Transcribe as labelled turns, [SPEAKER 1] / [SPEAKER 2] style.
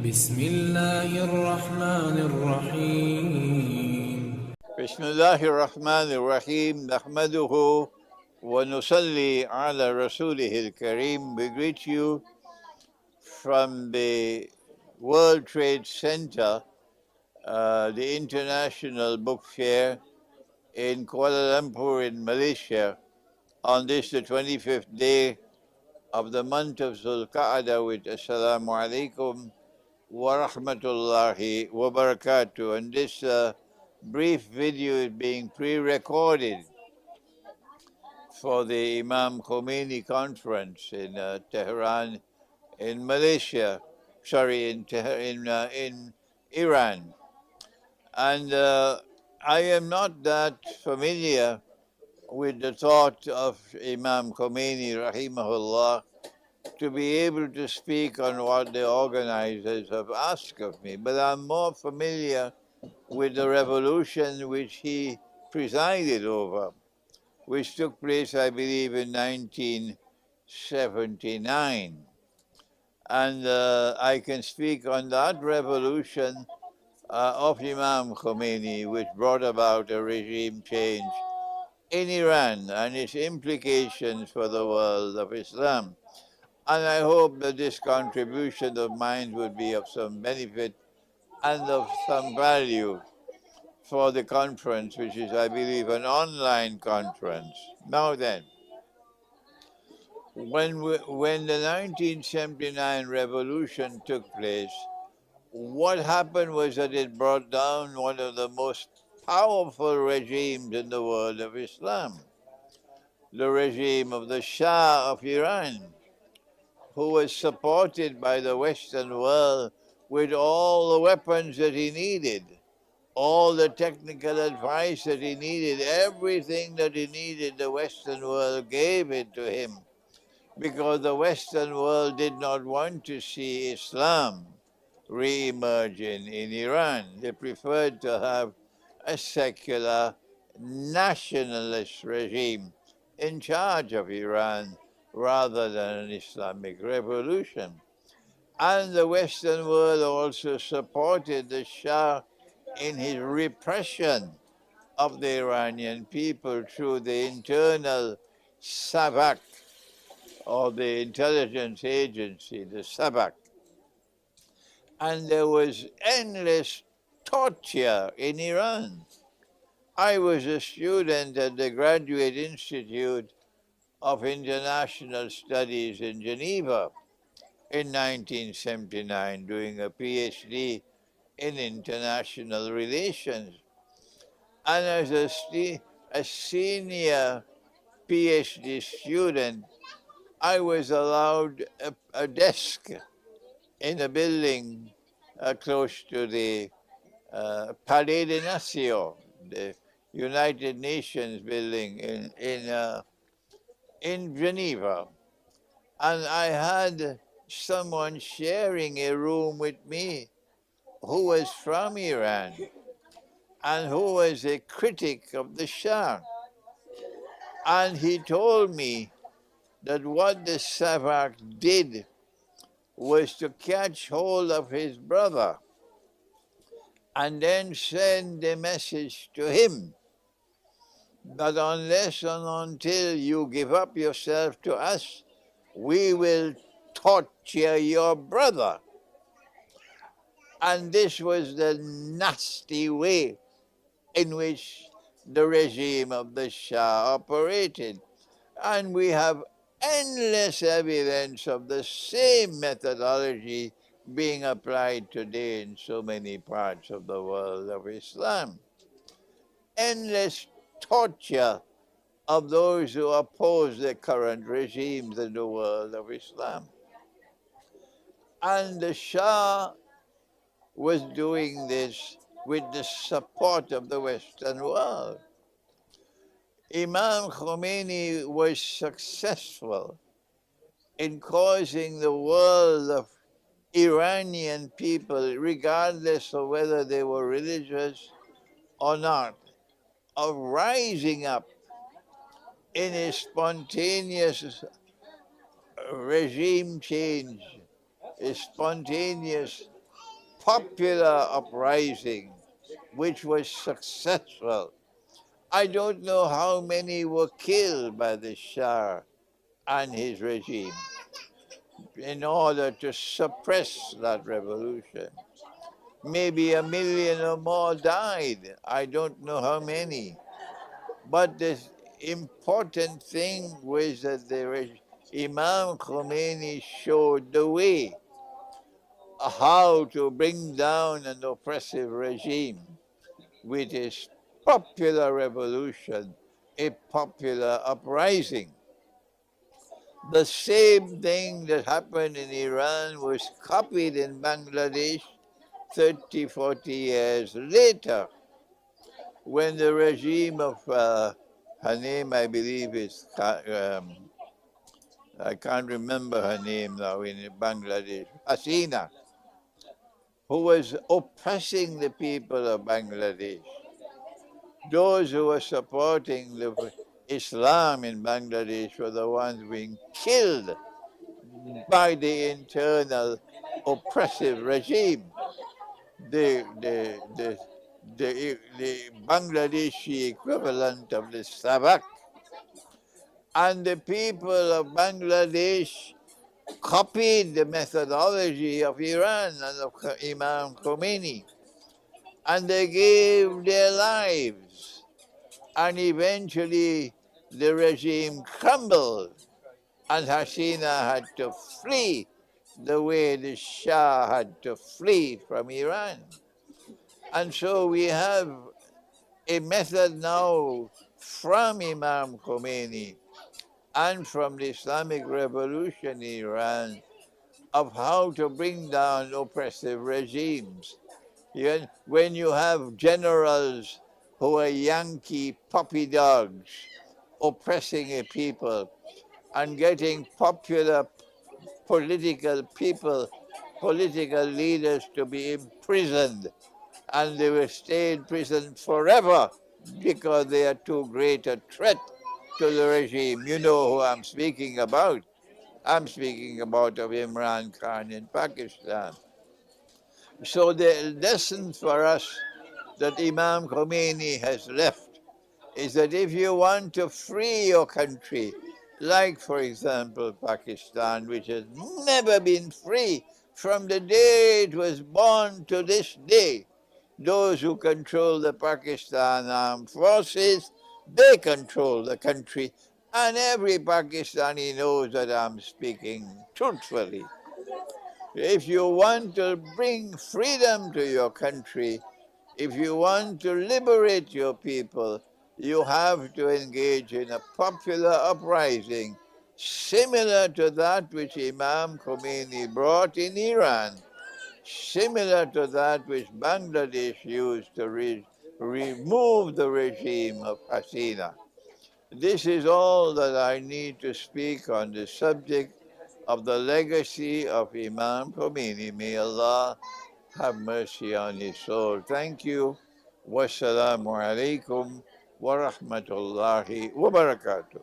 [SPEAKER 1] بسم الله الرحمن الرحيم.
[SPEAKER 2] بسم الله الرحمن الرحيم. نحمده ونصلي على رسوله الكريم. We greet you from the World Trade Center, the International Book Fair in Kuala Lumpur in Malaysia, on this, the 25th day of the month of Zulqa'dah, with Assalamu alaikum wa rahmatullahi wa barakatuh. And this brief video is being pre-recorded for the Imam Khomeini conference in Tehran, in Malaysia, in Iran. And I am not that familiar with the thought of Imam Khomeini, rahimahullah, to be able to speak on what the organizers have asked of me, but I'm more familiar with the revolution which he presided over, which took place, I believe, in 1979. And I can speak on that revolution of Imam Khomeini, which brought about a regime change in Iran and its implications for the world of Islam. And I hope that this contribution of mine would be of some benefit and of some value for the conference, which is, I believe, an online conference. Now then, when the 1979 revolution took place, what happened was that it brought down one of the most powerful regimes in the world of Islam, the regime of the Shah of Iran, who was supported by the Western world with all the weapons that he needed, all the technical advice that he needed, everything that he needed, the Western world gave it to him, because the Western world did not want to see Islam re-emerge in Iran. They preferred to have a secular nationalist regime in charge of Iran rather than an Islamic revolution. And the Western world also supported the Shah in his repression of the Iranian people through the internal Savak, or the intelligence agency, the Savak. And there was endless torture in Iran. I was a student at the Graduate Institute of International Studies in Geneva in 1979, doing a PhD in international relations. And as a senior PhD student, I was allowed a desk in a building close to the Palais des Nations, the United Nations building in Geneva. And I had someone sharing a room with me who was from Iran and who was a critic of the Shah. And he told me that what the Savak did was to catch hold of his brother and then send a message to him that unless and until you give up yourself to us, we will torture your brother. And this was the nasty way in which the regime of the Shah operated. And we have endless evidence of the same methodology being applied today in so many parts of the world of Islam. Endless torture of those who oppose the current regimes in the world of Islam. And the Shah was doing this with the support of the Western world. Imam Khomeini was successful in causing the world of Iranian people, regardless of whether they were religious or not, of rising up in a spontaneous regime change, a spontaneous popular uprising which was successful. I don't know how many were killed by the Shah and his regime in order to suppress that revolution. Maybe 1 million or more died. I don't know how many. But the important thing was that Imam Khomeini showed the way how to bring down an oppressive regime with his popular revolution, a popular uprising. The same thing that happened in Iran was copied in Bangladesh 30, 40 years later, when the regime of, her name I believe is, I can't remember her name now, in Bangladesh, Hasina, who was oppressing the people of Bangladesh. Those who were supporting the Islam in Bangladesh were the ones being killed by the internal oppressive regime. The, the, the, the Bangladeshi equivalent of the Savak. And the people of Bangladesh copied the methodology of Iran and of Imam Khomeini, and they gave their lives. And eventually the regime crumbled, and Hasina had to flee the way the Shah had to flee from Iran. And so we have a method now from Imam Khomeini and from the Islamic Revolution in Iran of how to bring down oppressive regimes. When you have generals who are Yankee puppy dogs oppressing a people and getting popular political leaders to be imprisoned, and they will stay in prison forever because they are too great a threat to the regime. You know who I'm speaking about. I'm speaking about of Imran Khan in Pakistan. So the lesson for us that Imam Khomeini has left is that if you want to free your country, like for example Pakistan, which has never been free from the day it was born to this day, those who control the Pakistan armed forces, they control the country, and every Pakistani knows that I'm speaking truthfully. If you want to bring freedom to your country, if you want to liberate your people, you have to engage in a popular uprising similar to that which Imam Khomeini brought in Iran, similar to that which Bangladesh used to remove the regime of Hasina. This is all that I need to speak on the subject of the legacy of Imam Khomeini. May Allah have mercy on his soul. Thank you. Wassalamu alaikum wa rahmatullahi wa barakatuh.